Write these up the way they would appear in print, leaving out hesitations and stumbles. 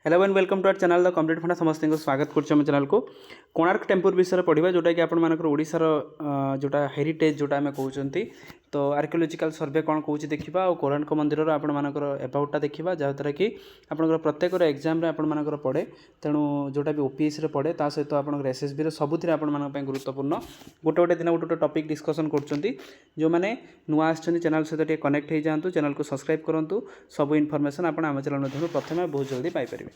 Hello and welcome to our channel the complete funda समस्त को स्वागत कर चैनल को कोणार्क टेम्पल विषय पढ़ा जोटा कि आपर ओडिशार जोटा हेरिटेज जोटा आम कहते तो आर्कियोलोजिकल सर्वे कौन कौन देखा और कोणार्क मंदिर आपर एबाउटा देखा जहाँद्वारा कि आपंकर प्रत्येक एग्जाम आपर पड़े तेणु जोटा भी ओपीएससी पड़े ता सहित आप एसएसबी सबुथ आप गुरुत्वपूर्ण गोटे गोटे दिन गोटे टॉपिक डिस्कसन कर जो मैंने नुआ चैनल सहित कनेक्ट हो जातु चैनल को सब्सक्राइब करूँ सब इनफर्मेशन आप आम चैनल माध्यम प्रथम बहुत जल्दी पाइपर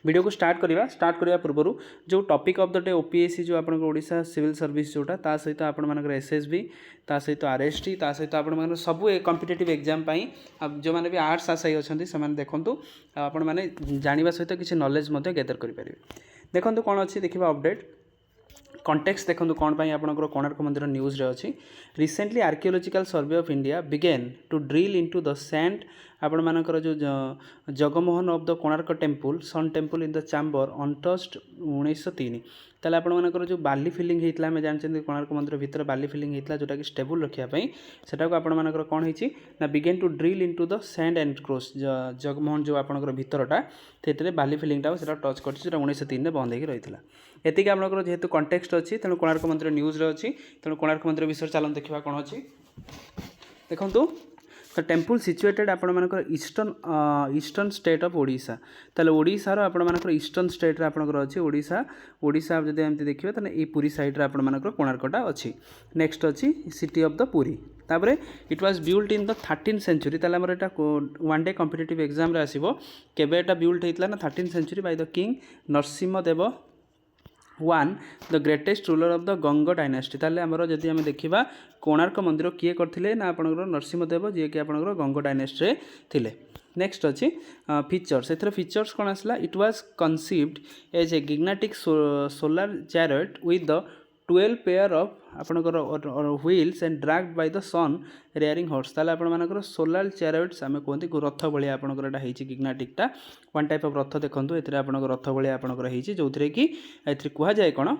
वीडियो को स्टार्ट करने पूर्व जो topic of the day OPSC जो आपन ओडिशा सिविल सर्विस जोटा ता सहित आपण एसएसबी ता सहित आरएसटी ता सहित आपण सब कॉम्पिटिटिव एग्जाम पाई जो मैंने भी आर्ट्स आशायी अच्छा से देखूँ आपण मैंने जाना सहित किसी नॉलेज गैदर करेंगे देखो कौन अच्छी देखा अपडेट कॉन्टेक्स्ट देखो कौन पाई आपनकर कोणार्क मंदिर न्यूज रे अच्छी recently archaeological survey of India began to drill into the sand आपण मानकर जो Jagamohan of the Konark temple sun temple in the chamber untouched 1903 ताले आपण मानकर जो बाली फिलिंग होता आम जानते कोणार्क मंदिर भितर बाली फिलिंग होता जोटा कि स्टेबल रखापी सेटा को आपण मानकर कौन होती ना began to drill into the sand and cross Jagamohan जो आपंकर भितरटा से बाली फिलिंगटा से टच कर 1903 बंद हो रही है एतिक आपंकर जेहेतु कंटेक्स्ट अच्छी तेणु कोणार्क मंदिर न्यूज अच्छी तेणु कोणार्क मंदिर विषय चलन देखा कौन अच्छी देखूँ तो टेम्पल सिचुएटेड आपर ईस्टर्न स्टेट ऑफ ओडिशा ताले ओडिशार आपर ईस्टर्न स्टेट आपंकर अच्छी ओडिशा ओडिशा जब एमती देखिए तो ये पुरी साइड आपर कोणार्कटा अच्छी नेक्स्ट अच्छी सिटी ऑफ द पुरी तापर it was built in the 13th century ताले हमर एटा वन डे कॉम्पिटिटिव एग्जाम रे आसीबो केबे एटा बिल्ट हेतला ना 13th century by the king Narasimha Deva one the greatest ruler of the Ganga dynasty ताले हमर जदि हम देखिबा कोणार्क मंदिर किए करथिले ना आपनकर नरसिंहदेव जे कि आपनकर गंग डायनास्टी रे थिले नेक्स्ट अच्छी फीचर्स एथर फीचर्स कौन आसला it was conceived as a gigantic solar chariot with the 12 pair of आपनकर wheels and dragged by the sun rearing horse ताले आपण मानकर सोलार चैरियट्स आमे कहते रथ भाई आपनकर एटा हेछि गिग्नाटिकटा वन टाइप ऑफ रथ देखंतु एथरे आपनकर रथ भाई आपनकर हेछि जोथरे कि एथरे कुहा जाय कोन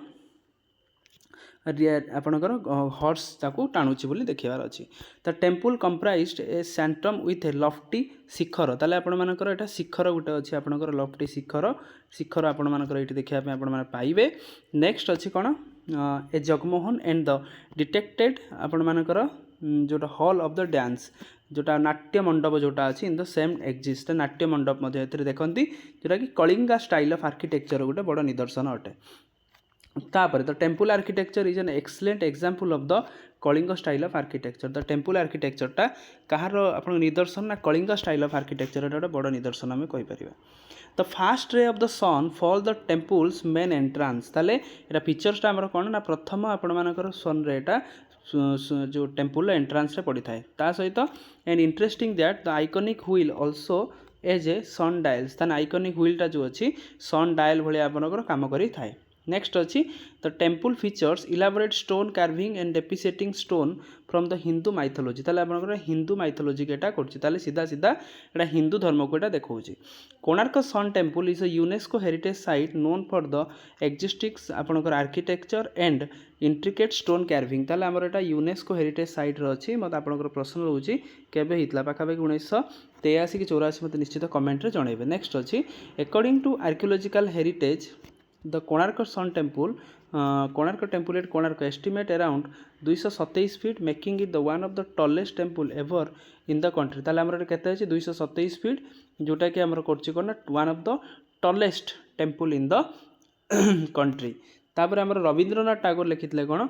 आपणकर हॉर्स ताकू टाणुची बोली देखार अच्छी the temple comprised a sanctum with a lofty shikhar ताले आपण मानकर एटा शिखर गोटे अच्छी आपणकर लफ्टी शिखर शिखर आपण मानकर एठी देखिया पे आपण माने पाइबे नेक्स्ट अच्छी कोन ए जगमोहन एंड द डिटेक्टेड आपण मानकर जोटा हॉल ऑफ द डांस जोटा नाट्य मंडप जोटा अच्छी इन द सेम एक्जिस्ट नाट्य मंडप देखती जोटा कि कलिंगा स्टाइल ऑफ आर्किटेक्चर गोटे बड़ निदर्शन अटे तापर the temple architecture is an excellent example of the Kalinga style of architecture the temple आर्किटेक्चरटा कहार आप निदर्शन ना कलिंग स्टाइल ऑफ आर्किटेक्चर गोटे बड़ निदर्शन आम कहीपर the first ray of the sun fall the temples main entrance ताले एटा फीचर्सटा आमर कौन ना प्रथम आपण सन रेटा जो टेम्पल एंट्रांस रे पड़ी थाए ता सहित and interesting that the iconic wheel also as a sun dials तान आइकॉनिक व्हीलटा जो अच्छी सन डायल भाई आपंकर काम करी थाए नेक्स्ट अच्छी the temple features elaborate stone carving and depicting stone from the Hindu mythology ताले आपनकर हिंदू माइथोलॉजी के करछि ताले सीधा सीधा एटा हिंदू धर्म को एटा देखौछि Konark sun temple is a UNESCO heritage site known for the exquisite आपनकर architecture and intricate stone carving ताले हमर एटा यूनेस्को हेरिटेज साइट रे अछि मत आपनकर प्रश्न रहउछि केबे हितला पाखापाखि 1983 कि 84 मत निश्चित कमेंट रे जणैबे नेक्स्ट अछि according to archaeological heritage the Konark sun temple Konark temple at Konark estimate around 227 feet making it the one of the tallest temple ever in the country ताले हमर केते अछि 227 फीट जोटा कि हमर करछि कोन one of the tallest temple in the country तापर हमर रविंद्रनाथ टैगोर लिखितले कोन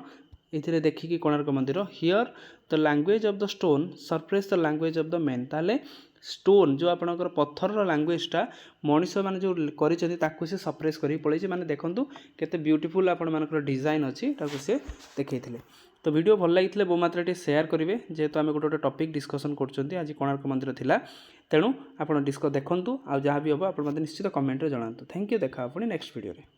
इथिरे देखिकी कोणार्क मंदिर here the language of the stone surprise the language of the man ताले स्टोन जो आपणकर पत्थर लैंग्वेजटा मनीष मैंने जो कर से सरप्राइज कर पड़े मैंने देखूँ केते ब्यूटीफुल आपण डिजाइन अच्छी ताकू से देखते तो वीडियो भल लगी बो मात्रा शेयर करेंगे जेहेतु आम गोटे टॉपिक डिस्कसन कर आज कोणार्क मंदिर थिला तेणु आप देखूँ आ जहाँ भी हम आप निश्चित कमेंट जनातु थैंक यू देखा पुणी नेक्स्ट वीडियो रे।